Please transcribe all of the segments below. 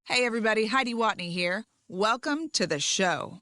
Hey everybody, Heidi Watney here. Welcome to the show.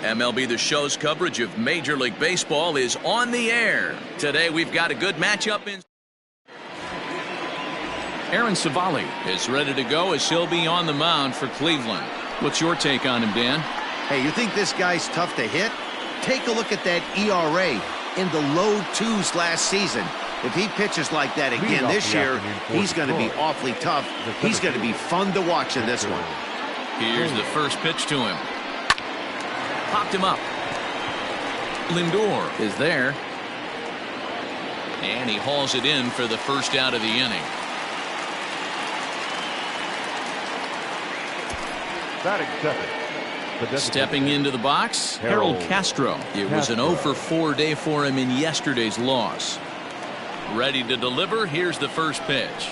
MLB The Show's coverage of Major League Baseball is on the air. Today we've got a good matchup in. Aaron Savali is ready to go as he'll be on the mound for Cleveland. What's your take on him, Dan? Hey, you think this guy's tough to hit? Take a look at that ERA in the low 2s last season. If he pitches like that again this year, he's going to be awfully tough. He's going to be fun to watch in this one. Here's the first pitch to him. Popped him up. Lindor is there. And he hauls it in for the first out of the inning. Stepping into the box, Harold Castro. It was an 0 for 4 day for him in yesterday's loss. Ready to deliver. Here's the first pitch.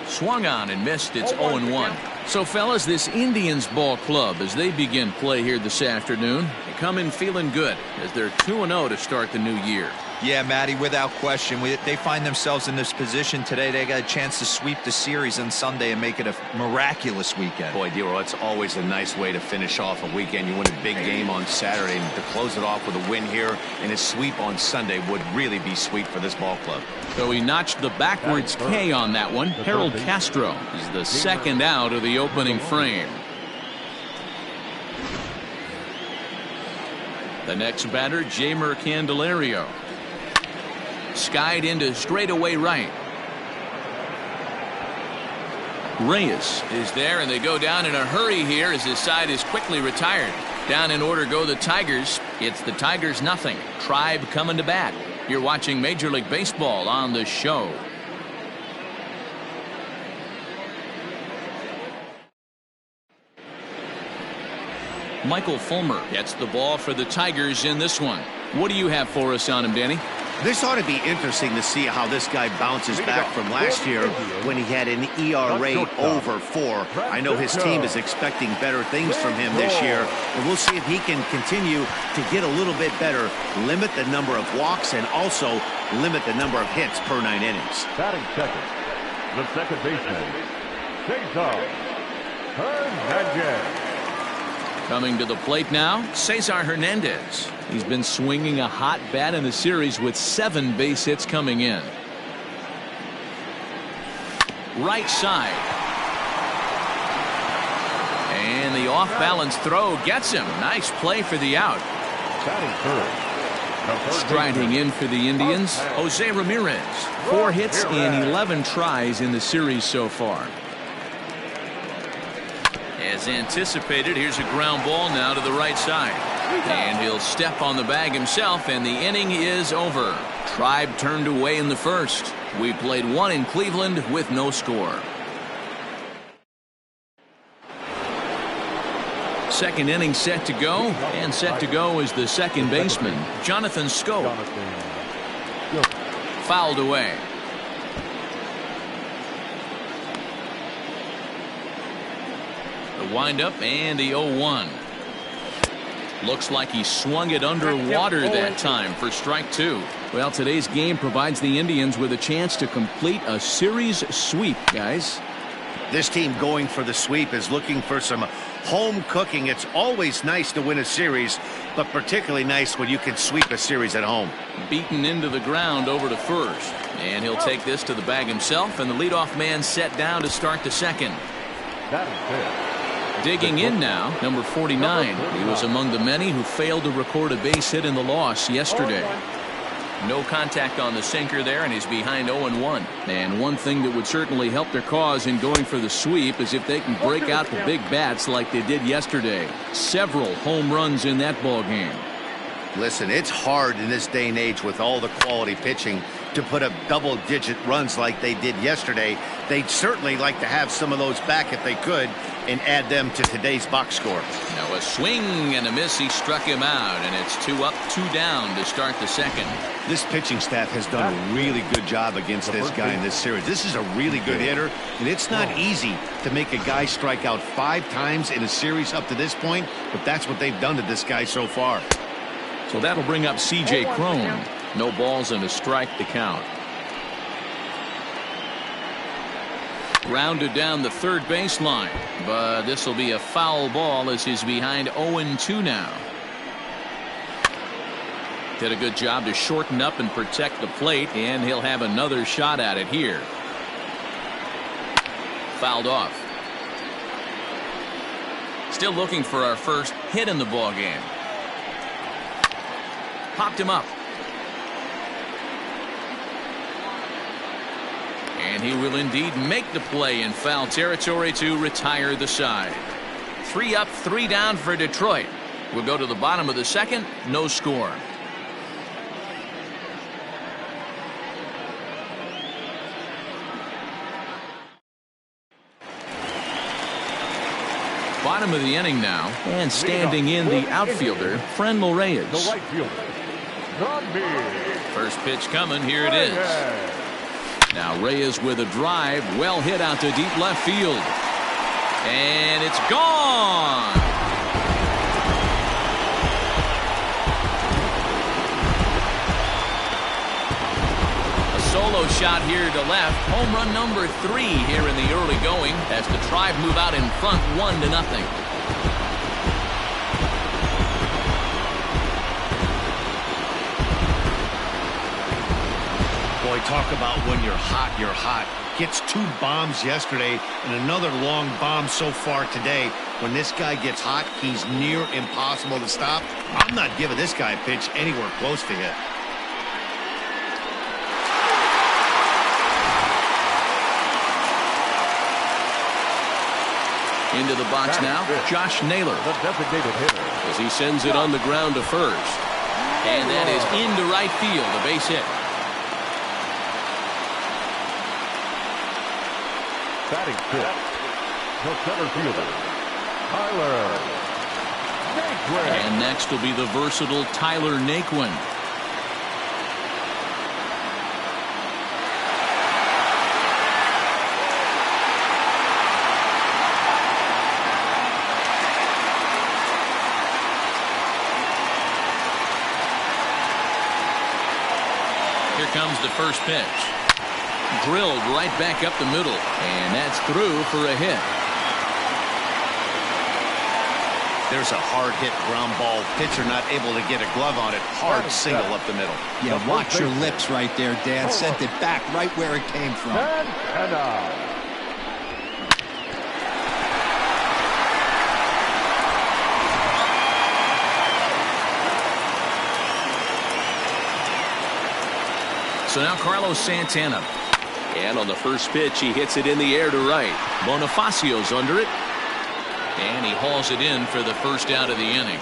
Swung on and missed. It's 0-1. So, fellas, this Indians ball club, as they begin play here this afternoon, they come in feeling good as they're 2-0 to start the new year. Yeah, Matty, without question. They find themselves in this position today. They got a chance to sweep the series on Sunday and make it a miraculous weekend. Boy, Dero, it's always a nice way to finish off a weekend. You win a big game on Saturday, and to close it off with a win here and a sweep on Sunday would really be sweet for this ball club. So he notched the backwards K on that one. Harold Castro is the second out of the opening frame. The next batter, Jeimer Candelario. Skied into straightaway right. Reyes is there, and they go down in a hurry here as his side is quickly retired. Down in order go the Tigers. It's the Tigers nothing. Tribe coming to bat. You're watching Major League Baseball on the show. Michael Fulmer gets the ball for the Tigers in this one. What do you have for us on him, Danny? This ought to be interesting to see how this guy bounces back from last year when he had an ERA over 4. I know his team is expecting better things from him this year, and we'll see if he can continue to get a little bit better, limit the number of walks, and also limit the number of hits per 9 innings. Batting second, the second baseman, Cesar Hernandez. Coming to the plate now, Cesar Hernandez. He's been swinging a hot bat in the series with 7 base hits coming in. Right side. And the off-balance throw gets him. Nice play for the out. Striding in for the Indians, Jose Ramirez. 4 hits in 11 tries in the series so far. As anticipated, here's a ground ball now to the right side. And he'll step on the bag himself, and the inning is over. Tribe turned away in the first. We played one in Cleveland with no score. Second inning set to go, and set to go is the second baseman, Jonathan Schoop. Fouled away. The windup and the 0-1. Looks like he swung it underwater that time for strike two. Well, today's game provides the Indians with a chance to complete a series sweep, guys. This team going for the sweep is looking for some home cooking. It's always nice to win a series, but particularly nice when you can sweep a series at home. Beaten into the ground over to first. And he'll take this to the bag himself, and the leadoff man set down to start the second. Digging in now, number 49. He was among the many who failed to record a base hit in the loss yesterday. No contact on the sinker there, and he's behind 0-1. And one thing that would certainly help their cause in going for the sweep is if they can break out the big bats like they did yesterday. Several home runs in that ball game. Listen, it's hard in this day and age with all the quality pitching to put up double-digit runs like they did yesterday. They'd certainly like to have some of those back if they could and add them to today's box score. Now a swing and a miss. He struck him out, and it's 2 up, 2 down to start the second. This pitching staff has done a really good job against this guy in this series. This is a really good hitter, and it's not easy to make a guy strike out 5 times in a series up to this point, but that's what they've done to this guy so far. So that'll bring up C.J. Cron. No balls and a strike to count. Grounded down the third baseline, but this will be a foul ball as he's behind 0-2 now. Did a good job to shorten up and protect the plate, and he'll have another shot at it here. Fouled off. Still looking for our first hit in the ball game. Popped him up. And he will indeed make the play in foul territory to retire the side. 3 up, 3 down for Detroit. We'll go to the bottom of the second. No score. Bottom of the inning now, and standing in the outfielder, Friendly Reyes. The right fielder, First pitch coming. Here it is. Now Reyes with a drive, well hit out to deep left field. And it's gone. A solo shot here to left. Home run number 3 here in the early going as the Tribe move out in front 1-0. Boy, talk about when you're hot, you're hot. Gets 2 bombs yesterday and another long bomb so far today. When this guy gets hot, he's near impossible to stop. I'm not giving this guy a pitch anywhere close to hit. Into the box now, Josh Naylor. the designated hitter. As he sends it on the ground to first. And that is into right field, a base hit. Batting fifth, the center fielder, Tyler Naquin. And next will be the versatile Tyler Naquin. Here comes the first pitch. Drilled right back up the middle, and that's through for a hit. There's a hard hit ground ball. Pitcher not able to get a glove on it. Hard single up the middle. Yeah, watch your lips right there, Dan. Sent it back right where it came from. So now Carlos Santana. And on the first pitch, he hits it in the air to right. Bonifacio's under it. And he hauls it in for the first out of the inning.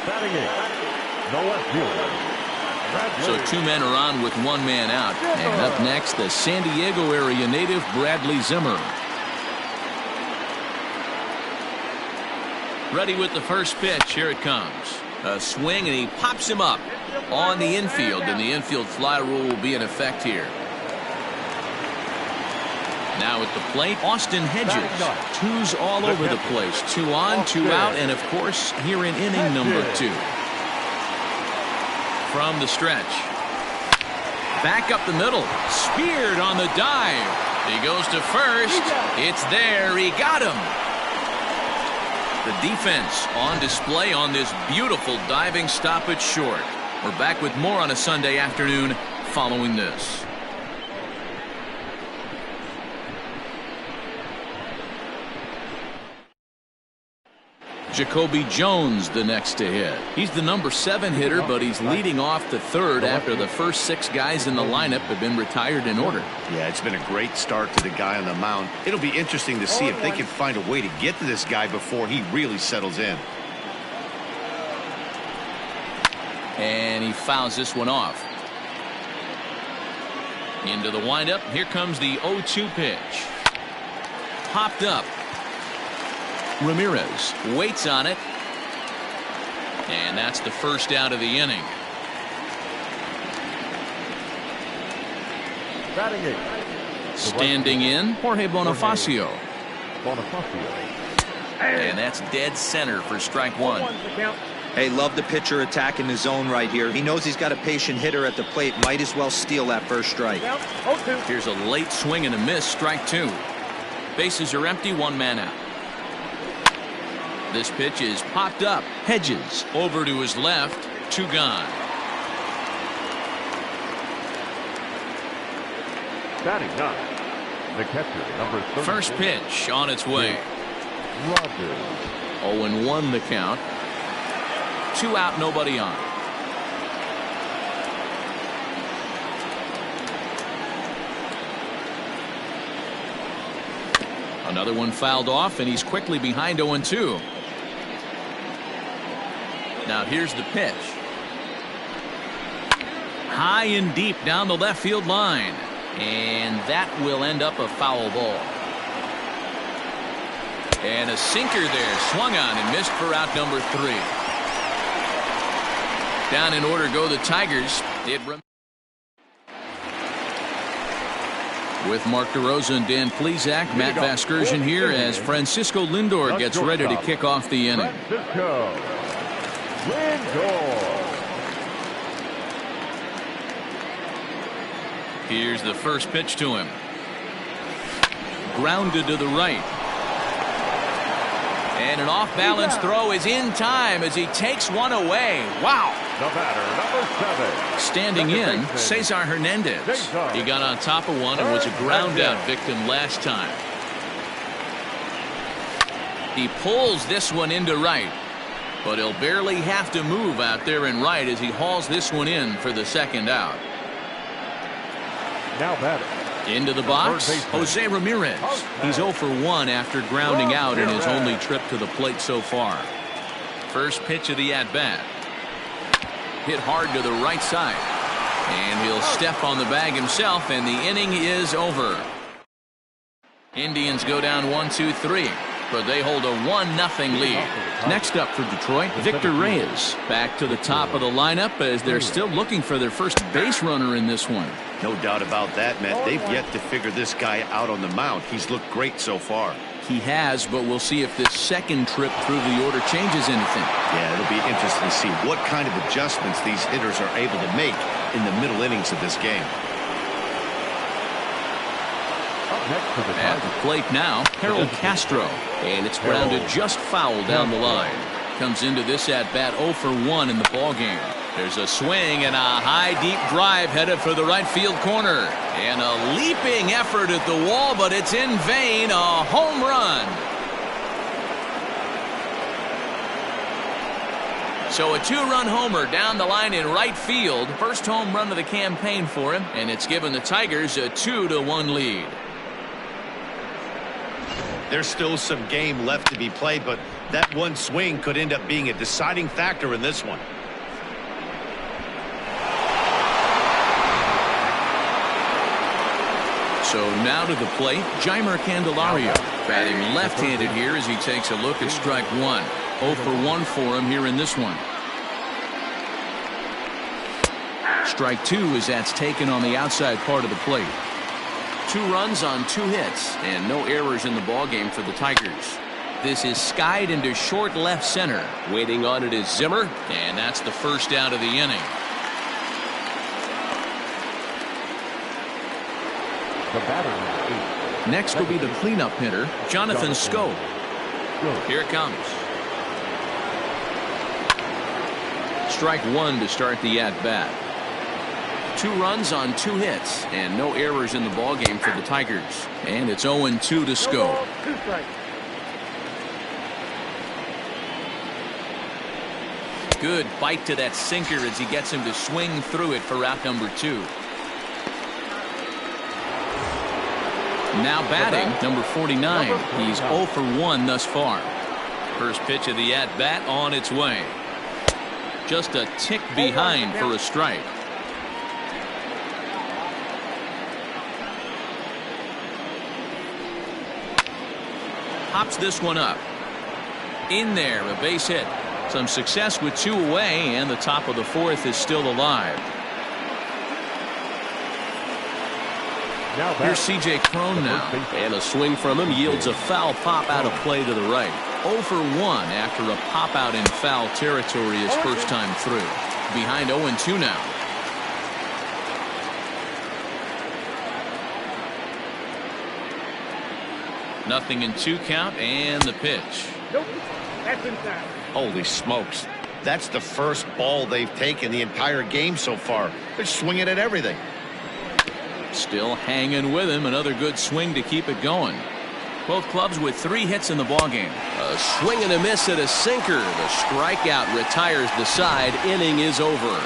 Batting eighth, the left fielder. So two men are on with one man out. And up next, the San Diego area native Bradley Zimmer. Ready with the first pitch. Here it comes. A swing, and he pops him up on the infield, and the infield fly rule will be in effect here. Now at the plate, Austin Hedges. Twos all over the place. 2 on, 2 out, and of course here in inning number 2. From the stretch. Back up the middle. Speared on the dive. He goes to first. It's there. He got him. The defense on display on this beautiful diving stop at short. We're back with more on a Sunday afternoon following this. Jacoby Jones the next to hit. He's the number 7 hitter, but he's leading off the third after the first 6 guys in the lineup have been retired in order. Yeah, it's been a great start to the guy on the mound. It'll be interesting to see if they can find a way to get to this guy before he really settles in. And he fouls this one off. Into the windup. Here comes the 0-2 pitch. Popped up. Ramirez waits on it. And that's the first out of the inning. Batting eighth. Standing in, Jorge Bonifacio. Bonifacio. And that's dead center for strike 1. Hey, love the pitcher attacking the zone right here. He knows he's got a patient hitter at the plate. Might as well steal that first strike. Here's a late swing and a miss, strike 2. Bases are empty, 1 man out. This pitch is popped up. Hedges over to his left. 2 gone. Batting 9, the catcher, number 30. First pitch on its way. Rogers. 0-1 the count. 2 out, nobody on. Another one fouled off, and he's quickly behind 0-2. Now here's the pitch. High and deep down the left field line. And that will end up a foul ball. And a sinker there. Swung on and missed for out number 3. Down in order go the Tigers. With Mark DeRosa and Dan Plesac, Matt Vasgersian here as Francisco Lindor gets ready to kick off the inning. Francisco Lindor. Here's the first pitch to him. Grounded to the right. And an off-balance throw is in time as he takes one away. Wow. The batter, number 7. Standing in, Cesar Hernandez. He got on top of one and was a ground-out victim last time. He pulls this one into right, but he'll barely have to move out there in right as he hauls this one in for the second out. Now batter. Into the box, Jose Ramirez. He's 0 for 1 after grounding out in his only trip to the plate so far. First pitch of the at-bat. Hit hard to the right side. And he'll step on the bag himself, and the inning is over. Indians go down 1-2-3, but they hold a 1-0 lead. Next up for Detroit, Victor Reyes. Back to the top of the lineup as they're still looking for their first base runner in this one. No doubt about that, Matt. They've yet to figure this guy out on the mound. He's looked great so far. He has, but we'll see if this second trip through the order changes anything. Yeah, it'll be interesting to see what kind of adjustments these hitters are able to make in the middle innings of this game. At the plate now, Harold Castro. And it's grounded just foul down the line. Comes into this at-bat 0 for 1 in the ballgame. There's a swing and a high deep drive headed for the right field corner. And a leaping effort at the wall, but it's in vain. A home run. So a 2-run homer down the line in right field. First home run of the campaign for him. And it's given the Tigers a 2-1 lead. There's still some game left to be played, but that one swing could end up being a deciding factor in this one. So now to the plate, Jeimer Candelario, batting left-handed here as he takes a look at strike one. 0 for 1 for him here in this one. Strike two as that's taken on the outside part of the plate. 2 runs on 2 hits and no errors in the ballgame for the Tigers. This is skied into short left center. Waiting on it is Zimmer, and that's the first out of the inning. The batter, Next will be the cleanup hitter, Jonathan Schoop. Here it comes. Strike one to start the at-bat. 2 runs on 2 hits and no errors in the ballgame for the Tigers. And it's 0-2 to Schoop. Good bite to that sinker as he gets him to swing through it for out number 2. Now batting, number 49. He's 0 for 1 thus far. First pitch of the at-bat on its way. Just a tick behind for a strike. Pops this one up. In there, a base hit. Some success with 2 away, and the top of the 4th is still alive. Here's C.J. Cron now, and a swing from him yields a foul pop out of play to the right. 0 for 1 after a pop out in foul territory his first time through. Behind 0-2 now. Nothing in 2 count, and the pitch. Nope, that's inside. Holy smokes. That's the first ball they've taken the entire game so far. They're swinging at everything. Still hanging with him. Another good swing to keep it going. Both clubs with 3 hits in the ballgame. A swing and a miss at a sinker. The strikeout retires the side. Inning is over.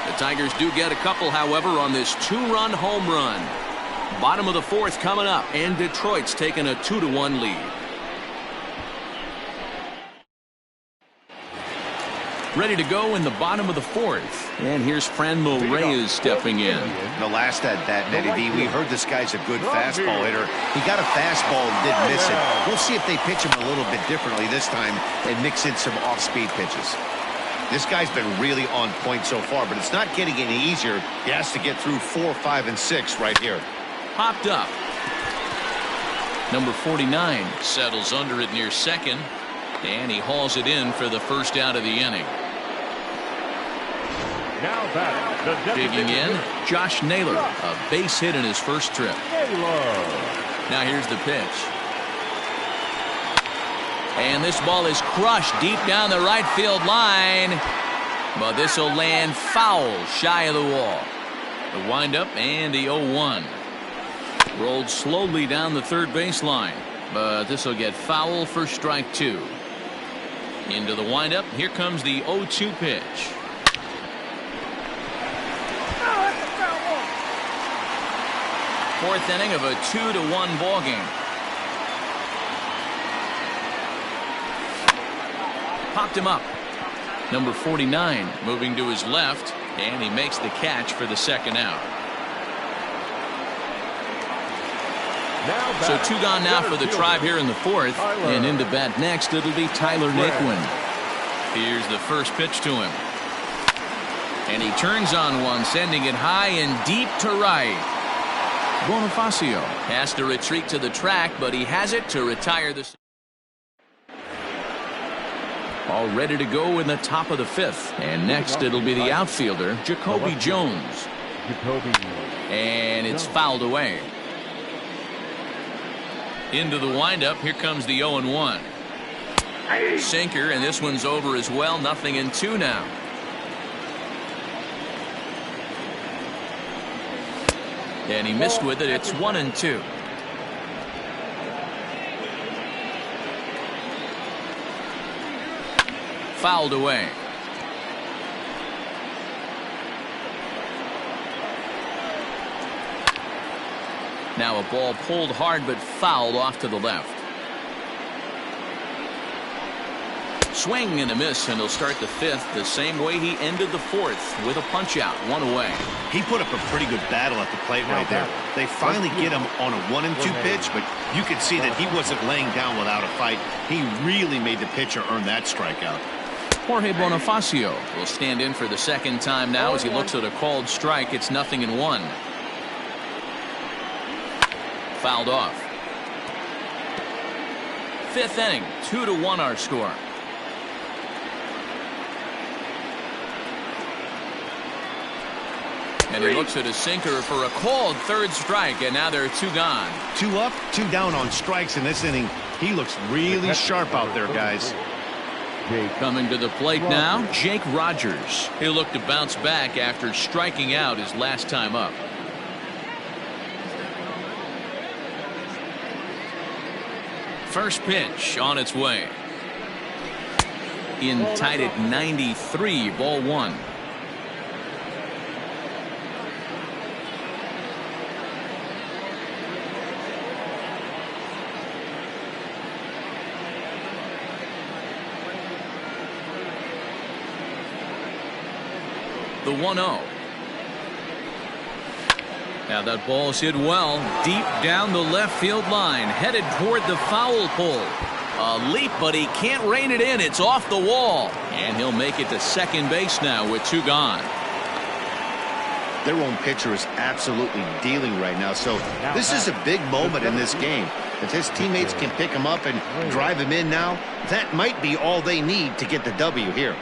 The Tigers do get a couple, however, on this 2-run home run. Bottom of the 4th coming up, and Detroit's taking a 2-1 lead. Ready to go in the bottom of the 4th. And here's Franmil Reyes stepping in. The last at that, Nettie D, we heard this guy's a good fastball hitter. He got a fastball and didn't miss it. We'll see if they pitch him a little bit differently this time and mix in some off-speed pitches. This guy's been really on point so far, but it's not getting any easier. He has to get through 4, 5, and 6 right here. Popped up. Number 49 settles under it near second, and he hauls it in for the first out of the inning. Now back. Digging in, Josh Naylor, a base hit in his first trip. Now here's the pitch. And this ball is crushed deep down the right field line. But this will land foul shy of the wall. The windup and the 0-1. Rolled slowly down the third baseline. But this will get foul for strike 2. Into the windup. Here comes the 0-2 pitch. Fourth inning of a 2-1 ball game. Popped him up. Number 49 moving to his left, and he makes the catch for the second out. So 2 gone now for the Tribe here in the 4th, and into bat next it'll be Tyler Naquin. Here's the first pitch to him, and he turns on one, sending it high and deep to right. Bonifacio has to retreat to the track, but he has it to retire the. All ready to go in the top of the 5th, and next it'll be the outfielder Jacoby Jones, and it's fouled away. Into the windup. Here comes the 0-1 sinker, and this one's over as well. Nothing in 2 now. And he missed with it. It's 1-2. Fouled away. Now a ball pulled hard but fouled off to the left. Swing and a miss, and he'll start the fifth the same way he ended the fourth, with a punch out, one away. He put up a pretty good battle at the plate right there. They finally get him on a 1-2 pitch, but you could see that he wasn't laying down without a fight. He really made the pitcher earn that strikeout. Jorge Bonifacio will stand in for the second time now as he looks at a called strike. It's 0-1. Fouled off. Fifth inning, 2-1 our score. And he looks at a sinker for a called third strike, and now there are 2 gone. 2 up, 2 down on strikes in this inning. He looks really sharp out there, guys. Coming to the plate now, Jake Rogers. He'll look to bounce back after striking out his last time up. First pitch on its way. In tight at 93, ball 1. The 1-0. Now that ball's hit well deep down the left field line, headed toward the foul pole. A leap, but he can't rein it in. It's off the wall, and he'll make it to second base now with 2 gone. Their own pitcher is absolutely dealing right now, so this is a big moment in this game. If his teammates can pick him up and drive him in now, that might be all they need to get the W here.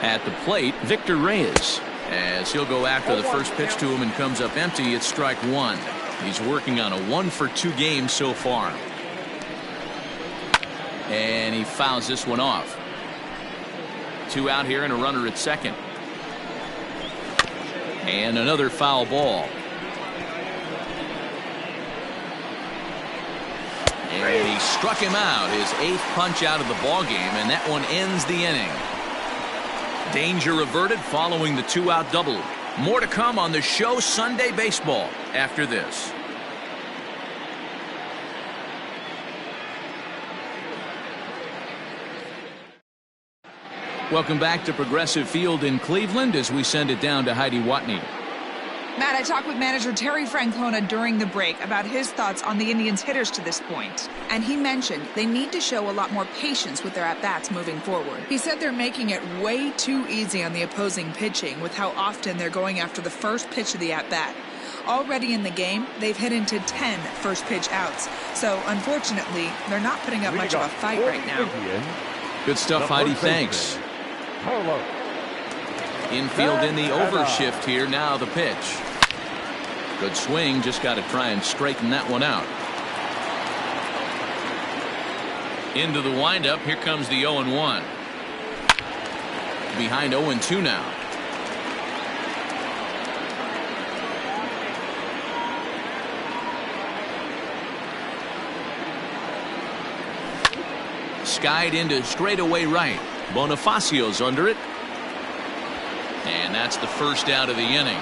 At the plate, Victor Reyes, as he'll go after the first pitch to him and comes up empty. It's strike 1. He's working on a 1-for-2 game so far. And he fouls this one off. 2 out here and a runner at second. And another foul ball. And he struck him out, his 8th punch out of the ball game, and that one ends the inning. Danger averted following the 2-out double. More to come on the show Sunday Baseball after this. Welcome back to Progressive Field in Cleveland as we send it down to Heidi Watney. Matt, I talked with manager Terry Francona during the break about his thoughts on the Indians' hitters to this point. And he mentioned they need to show a lot more patience with their at-bats moving forward. He said they're making it way too easy on the opposing pitching with how often they're going after the first pitch of the at-bat. Already in the game, they've hit into 10 first pitch outs. So, unfortunately, they're not putting up much of a fight right now. Good stuff, Heidi. Thanks. Infield in the overshift here. Now the pitch. Good swing. Just got to try and straighten that one out. Into the windup. Here comes the 0-1. Behind 0-2 now. Skied into straightaway right. Bonifacio's under it. And that's the first out of the inning.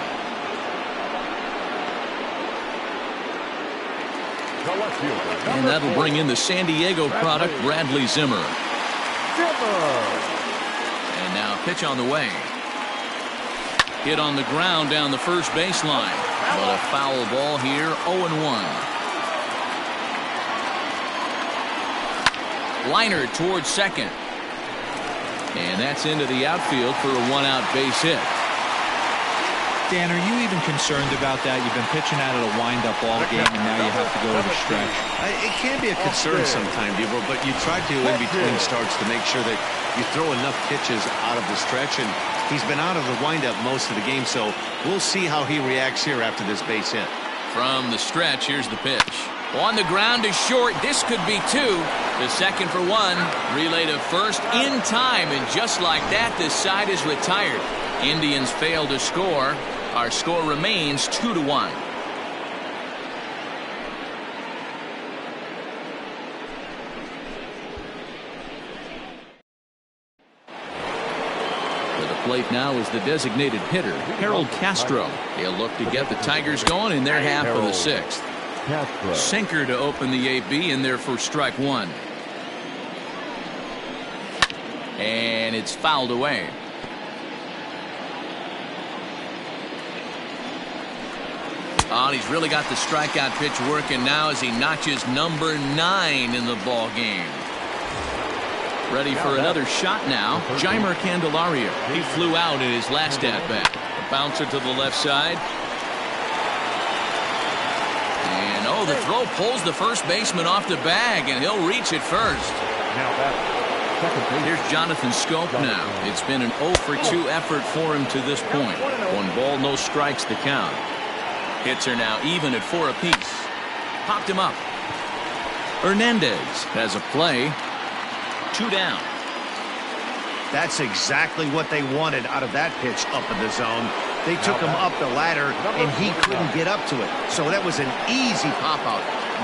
And that'll bring in the San Diego product, Bradley Zimmer. And now pitch on the way. Hit on the ground down the first baseline. But a foul ball here, 0-1. Liner towards second. And that's into the outfield for a 1-out base hit. Dan, are you even concerned about that? You've been pitching out of a wind-up all game, and now you have to go to the stretch. It can be a concern sometimes, Deaver, but you try to in between starts to make sure that you throw enough pitches out of the stretch, and he's been out of the wind-up most of the game, so we'll see how he reacts here after this base hit. From the stretch, here's the pitch. On the ground to short. This could be 2. The second for 1. Relay to first in time, and just like that, this side is retired. Indians fail to score. Our score remains 2-1. plate now is the designated hitter, Harold Castro. He'll look to get the Tigers going in their half of the 6th. Sinker to open the AB in there for strike 1. And it's fouled away. Oh, and he's really got the strikeout pitch working now as he notches number 9 in the ball game. Ready for another shot now. Jeimer Candelario. He flew out in his last at bat. A bouncer to the left side. And oh, the throw pulls the first baseman off the bag, and he'll reach it first. Here's Jonathan Scope now. It's been an 0 for 2 effort for him to this point. 1 ball, no strikes to count. Hits are now even at 4 apiece. Popped him up. Hernandez has a play. 2 down. That's exactly what they wanted out of that pitch up in the zone. They took him up the ladder, and he couldn't get up to it. So that was an easy pop-out.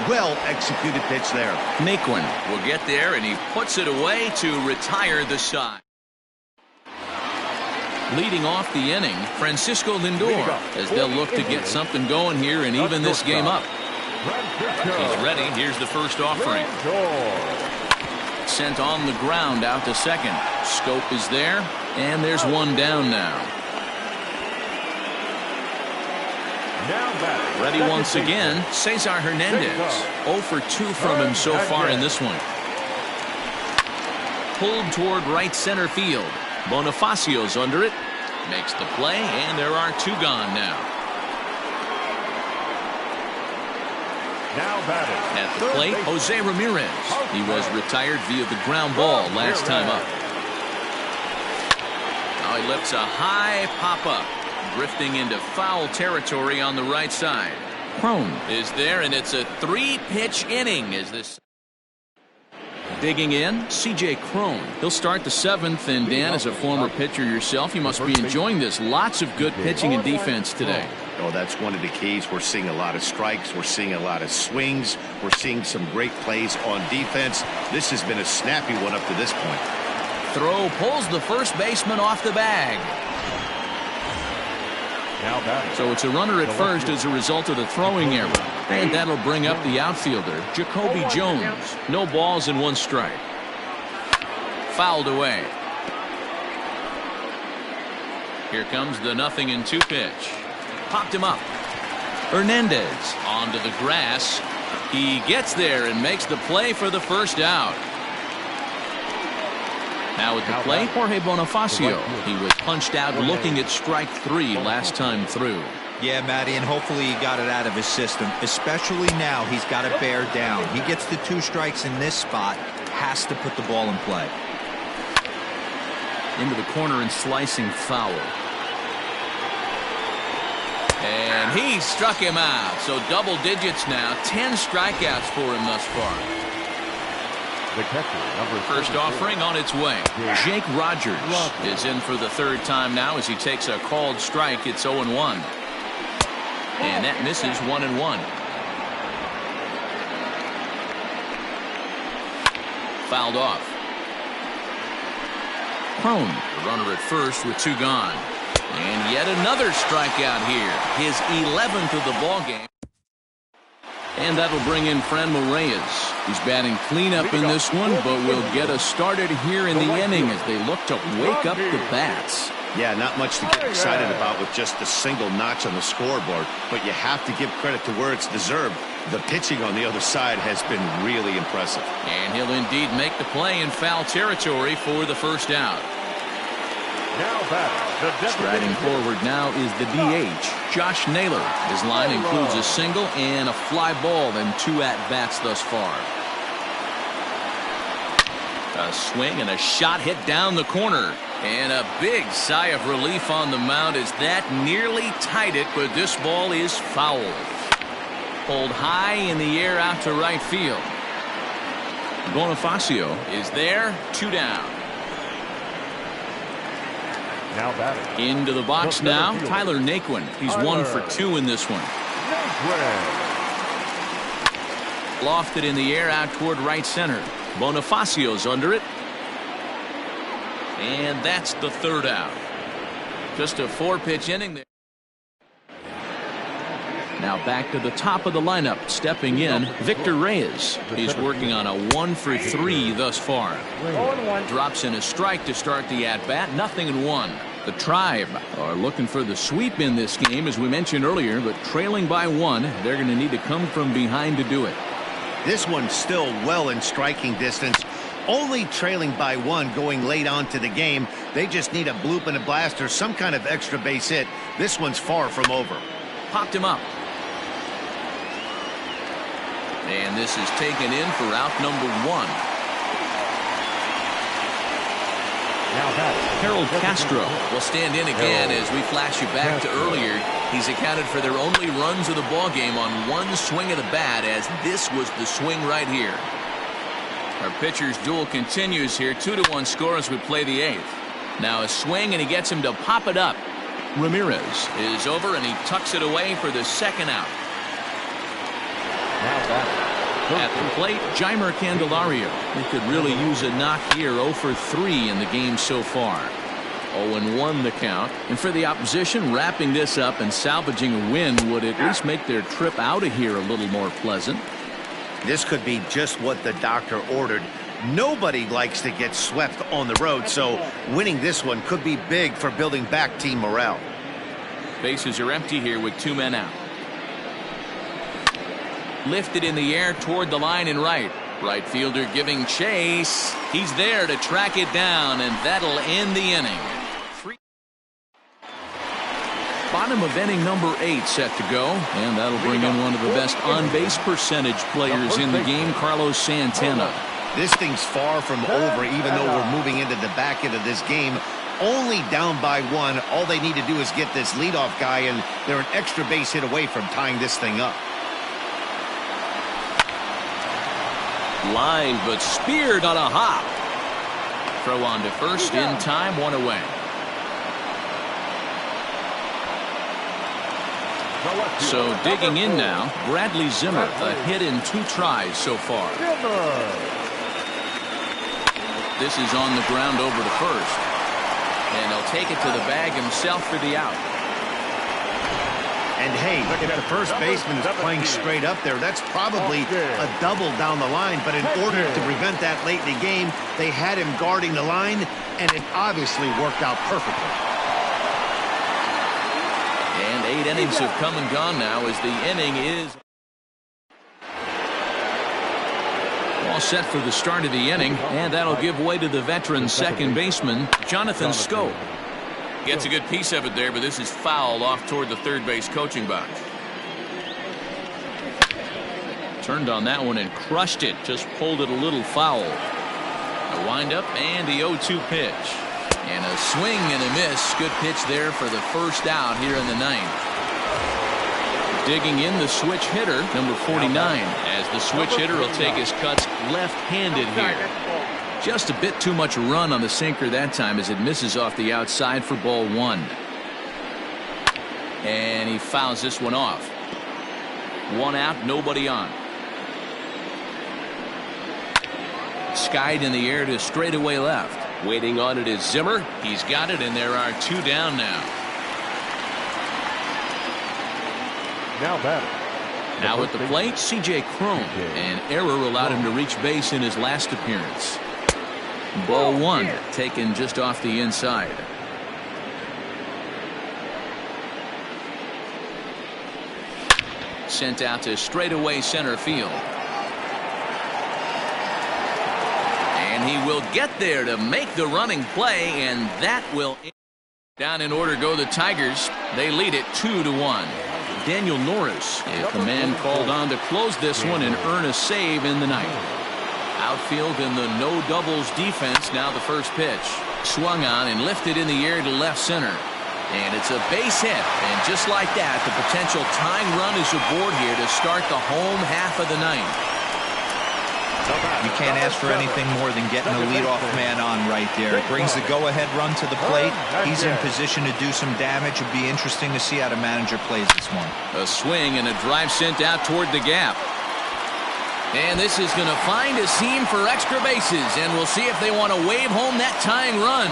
Well-executed pitch there. Naquin will get there, and he puts it away to retire the side. Leading off the inning, Francisco Lindor, as they'll look to get something going here and even this game up. He's ready. Here's the first offering. Sent on the ground out to second. Scope is there, and there's 1 down now. Ready once again, Cesar Hernandez. 0 for 2 from him so far in this one. Pulled toward right center field. Bonifacio's under it. Makes the play, and there are 2 gone now. At the plate, Jose Ramirez. He was retired via the ground ball last time up. Now he lifts a high pop-up, drifting into foul territory on the right side. Crone is there, and it's a 3-pitch inning as this. Digging in, C.J. Crone. He'll start the 7th, and Dan, as a former pitcher yourself, you must be enjoying this. Lots of good pitching and defense today. Oh, that's one of the keys. We're seeing a lot of strikes. We're seeing a lot of swings. We're seeing some great plays on defense. This has been a snappy one up to this point. Throw pulls the first baseman off the bag. So it's a runner at first as a result of the throwing error. And that'll bring up the outfielder, Jacoby Jones. No balls and 1 strike. Fouled away. Here comes the 0-2 pitch. Popped him up. Hernandez onto the grass. He gets there and makes the play for the first out. Now at the plate, Jorge Bonifacio. He was punched out looking at strike 3 last time through. Yeah, Matty, and hopefully he got it out of his system. Especially now, he's got to bear down. He gets the 2 strikes in this spot, has to put the ball in play. Into the corner and slicing foul. And he struck him out. So double digits now. 10 strikeouts for him thus far. First offering on its way. Jake Rogers is in for the 3rd time now as he takes a called strike. It's 0-1. And that misses 1-1. Fouled off. Crone, the runner at first with 2 gone. And yet another strikeout here. His 11th of the ball game. And that'll bring in Franmil Reyes. He's batting cleanup in this one, but will get us started here in the inning as they look to wake up the bats. Yeah, not much to get excited about with just a single notch on the scoreboard, but you have to give credit to where it's deserved. The pitching on the other side has been really impressive. And he'll indeed make the play in foul territory for the first out. Striding forward now is the DH, Josh Naylor. His line includes a single and a fly ball and 2 at-bats thus far. A swing and a shot hit down the corner. And a big sigh of relief on the mound as that nearly tied it, but this ball is foul. Pulled high in the air out to right field. Bonifacio is there, 2 down. Now batting. Into the box now, Tyler Naquin. He's 1 for 2 in this one. Lofted in the air out toward right center. Bonifacio's under it. And that's the 3rd out. Just a 4-pitch inning there. Now back to the top of the lineup. Stepping in, Victor Reyes. He's working on a 1 for 3 thus far. Drops in a strike to start the at-bat. 0-1. The Tribe are looking for the sweep in this game, as we mentioned earlier, but trailing by 1. They're going to need to come from behind to do it. This one's still well in striking distance. Only trailing by 1 going late on to the game. They just need a bloop and a blast or some kind of extra base hit. This one's far from over. Popped him up. And this is taken in for out number 1. Harold Castro will stand in again as we flash you back to earlier. He's accounted for their only runs of the ball game on 1 swing of the bat, as this was the swing right here. Our pitcher's duel continues here. 2-1 score as we play the 8th. Now a swing, and he gets him to pop it up. Ramirez is over, and he tucks it away for the 2nd out. At the plate, Jeimer Candelario. He could really use a knock here. 0 for 3 in the game so far. 0-1 the count. And for the opposition, wrapping this up and salvaging a win would at least make their trip out of here a little more pleasant. This could be just what the doctor ordered. Nobody likes to get swept on the road, so winning this one could be big for building back team morale. Bases are empty here with 2 men out. Lifted in the air toward the line and right. Right fielder giving chase. He's there to track it down, and that'll end the inning. Bottom of inning number 8 set to go, and that'll bring in one of the best on-base percentage players in the game, Carlos Santana. This thing's far from over, even though we're moving into the back end of this game. Only down by 1. All they need to do is get this leadoff guy, and they're an extra base hit away from tying this thing up. Line, but speared on a hop. Throw on to first in time, 1 away. So digging in now, Bradley Zimmer, a hit in 2 tries so far. This is on the ground over to first, and he'll take it to the bag himself for the out. And hey, if the first baseman is playing straight up there, that's probably a double down the line. But in order to prevent that late in the game, they had him guarding the line, and it obviously worked out perfectly. And 8 innings have come and gone now as the inning is all set for the start of the inning, and that'll give way to the veteran second baseman, Jonathan Scope. Gets a good piece of it there, but this is fouled off toward the third base coaching box. Turned on that one and crushed it. Just pulled it a little foul. A windup and the 0-2 pitch. And a swing and a miss. Good pitch there for the first out here in the 9th. Digging in the switch hitter, number 49, as the switch hitter will take his cuts left-handed here. Just a bit too much run on the sinker that time as it misses off the outside for ball 1. And he fouls this one off. 1 out, nobody on. Skied in the air to straightaway left. Waiting on it is Zimmer. He's got it, and there are 2 down now. Now at the plate, C.J. Cron. An error allowed him to reach base in his last appearance. Ball 1 taken just off the inside. Sent out to straightaway center field. And he will get there to make the running play, and that will down in order go the Tigers. They lead it 2-1. Daniel Norris is the man called on to close this one and earn a save in the 9th. Outfield in the no doubles defense. Now the first pitch swung on and lifted in the air to left center, and it's a base hit. And just like that, the potential tying run is aboard here to start the home half of the 9th. You can't ask for anything more than getting a leadoff man on right there. It brings the go-ahead run to the plate. He's in position to do some damage. It'd be interesting to see how the manager plays this one. A swing and a drive sent out toward the gap. And this is going to find a seam for extra bases, and we'll see if they want to wave home that tying run.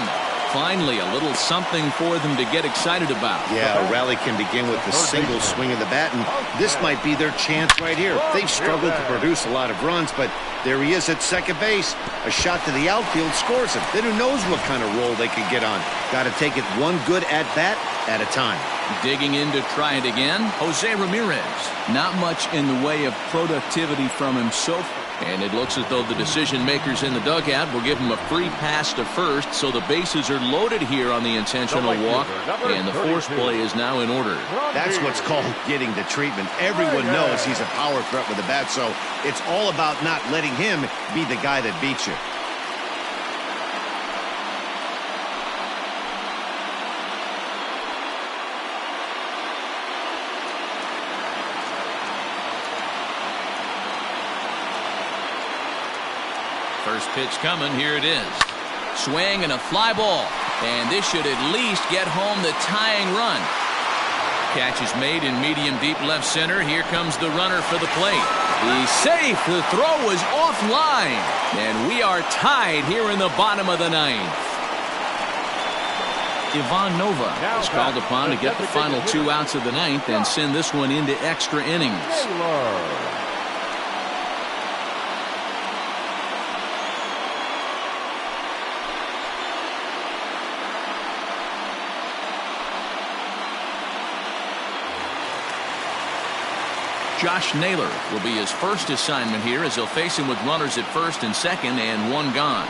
Finally, a little something for them to get excited about. Yeah, a rally can begin with a single swing of the bat, and this might be their chance right here. They've struggled to produce a lot of runs, but there he is at second base. A shot to the outfield scores him. Then who knows what kind of roll they could get on. Got to take it one good at-bat at a time. Digging in to try it again, Jose Ramirez. Not much in the way of productivity from him so far. And it looks as though the decision makers in the dugout will give him a free pass to first, so the bases are loaded here on the intentional walk, and the force play is now in order. That's what's called getting the treatment. Everyone knows he's a power threat with the bat, so it's all about not letting him be the guy that beats you. First pitch coming. Here it is. Swing and a fly ball. And this should at least get home the tying run. Catch is made in medium deep left center. Here comes the runner for the plate. He's safe. The throw was offline. And we are tied here in the bottom of the ninth. Ivan Nova is called upon to get the final 2 outs of the ninth and send this one into extra innings. Josh Naylor will be his first assignment here as he'll face him with runners at first and second and 1 gone.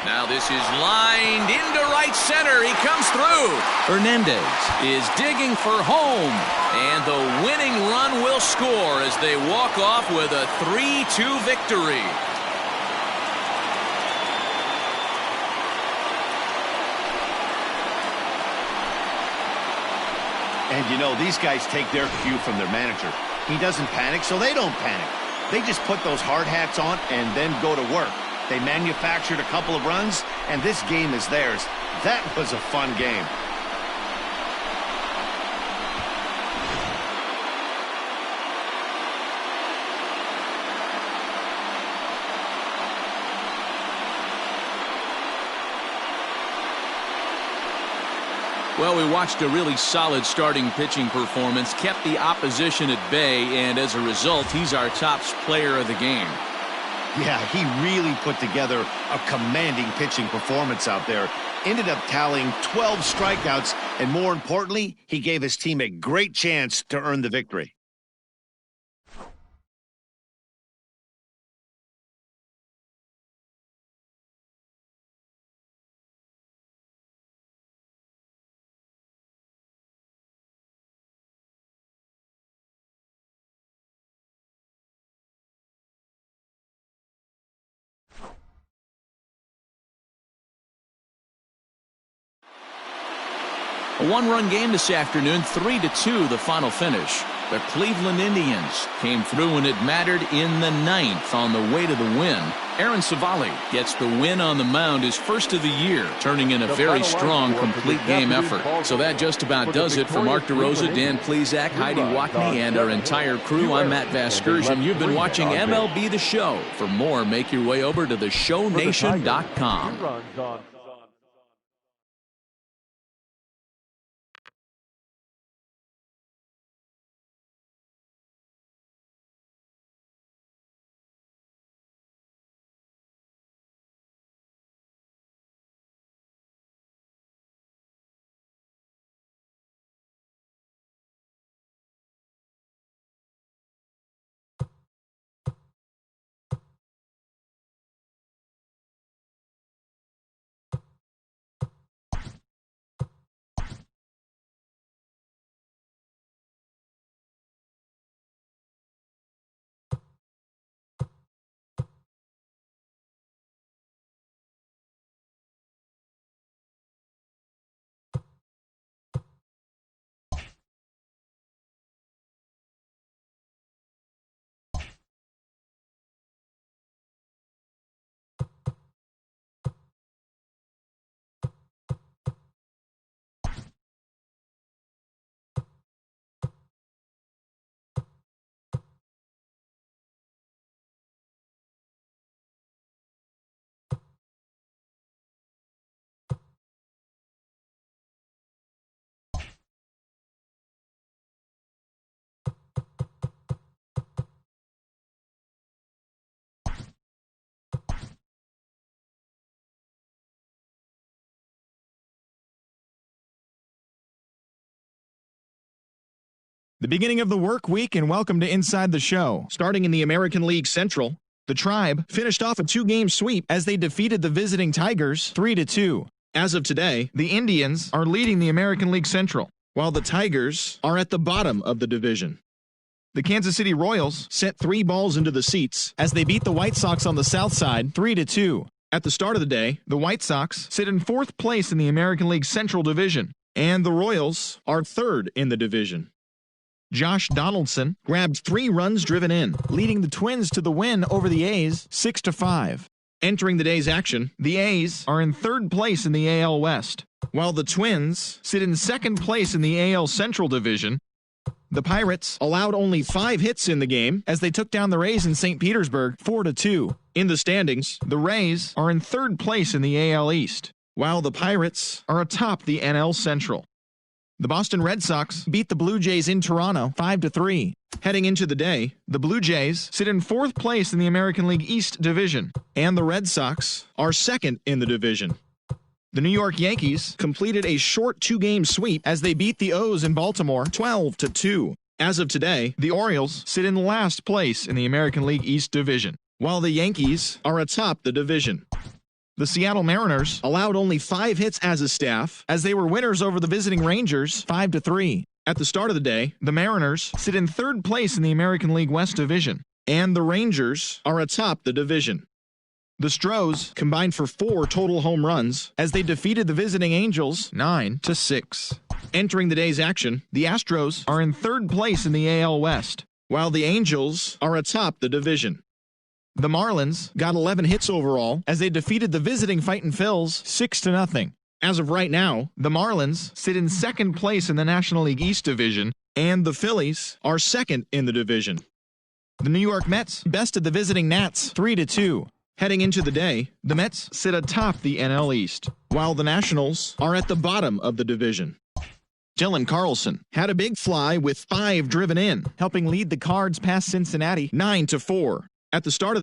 Now this is lined into right center. He comes through. Hernandez is digging for home. And the winning run will score as they walk off with a 3-2 victory. And you know, these guys take their cue from their manager. He doesn't panic, so they don't panic. They just put those hard hats on and then go to work. They manufactured a couple of runs, and this game is theirs. That was a fun game. Well, we watched a really solid starting pitching performance, kept the opposition at bay, and as a result, he's our top player of the game. Yeah, he really put together a commanding pitching performance out there. Ended up tallying 12 strikeouts, and more importantly, he gave his team a great chance to earn the victory. A 1-run game this afternoon, 3-2 the final finish. The Cleveland Indians came through when it mattered in the ninth on the way to the win. Aaron Savali gets the win on the mound, his first of the year, turning in a very strong complete game effort. So that just about does it for Mark DeRosa, Dan Plesac, Heidi Watney, and our entire crew. I'm Matt Vasgersian. You've been watching MLB The Show. For more, make your way over to theshownation.com. The beginning of the work week, and welcome to Inside the Show. Starting in the American League Central, the Tribe finished off a 2-game sweep as they defeated the visiting Tigers 3-2. As of today, the Indians are leading the American League Central, while the Tigers are at the bottom of the division. The Kansas City Royals sent 3 balls into the seats as they beat the White Sox on the south side 3-2. At the start of the day, the White Sox sit in 4th place in the American League Central Division, and the Royals are 3rd in the division. Josh Donaldson grabbed 3 runs driven in, leading the Twins to the win over the A's 6-5. Entering the day's action, the A's are in 3rd place in the AL West, while the Twins sit in 2nd place in the AL Central Division. The Pirates allowed only 5 hits in the game as they took down the Rays in St. Petersburg 4-2. In the standings, the Rays are in 3rd place in the AL East, while the Pirates are atop the NL Central. The Boston Red Sox beat the Blue Jays in Toronto 5-3. Heading into the day, the Blue Jays sit in 4th place in the American League East Division, and the Red Sox are 2nd in the division. The New York Yankees completed a short 2-game sweep as they beat the O's in Baltimore 12-2. As of today, the Orioles sit in last place in the American League East Division, while the Yankees are atop the division. The Seattle Mariners allowed only 5 hits as a staff as they were winners over the visiting Rangers 5-3. At the start of the day, the Mariners sit in 3rd place in the American League West Division, and the Rangers are atop the division. The Stros combined for 4 total home runs as they defeated the visiting Angels 9-6. Entering the day's action, the Astros are in 3rd place in the AL West, while the Angels are atop the division. The Marlins got 11 hits overall as they defeated the visiting Fightin' Phils 6-0. As of right now, the Marlins sit in 2nd place in the National League East Division, and the Phillies are 2nd in the division. The New York Mets bested the visiting Nats 3-2. Heading into the day, the Mets sit atop the NL East, while the Nationals are at the bottom of the division. Dylan Carlson had a big fly with 5 driven in, helping lead the Cards past Cincinnati 9-4. At the start of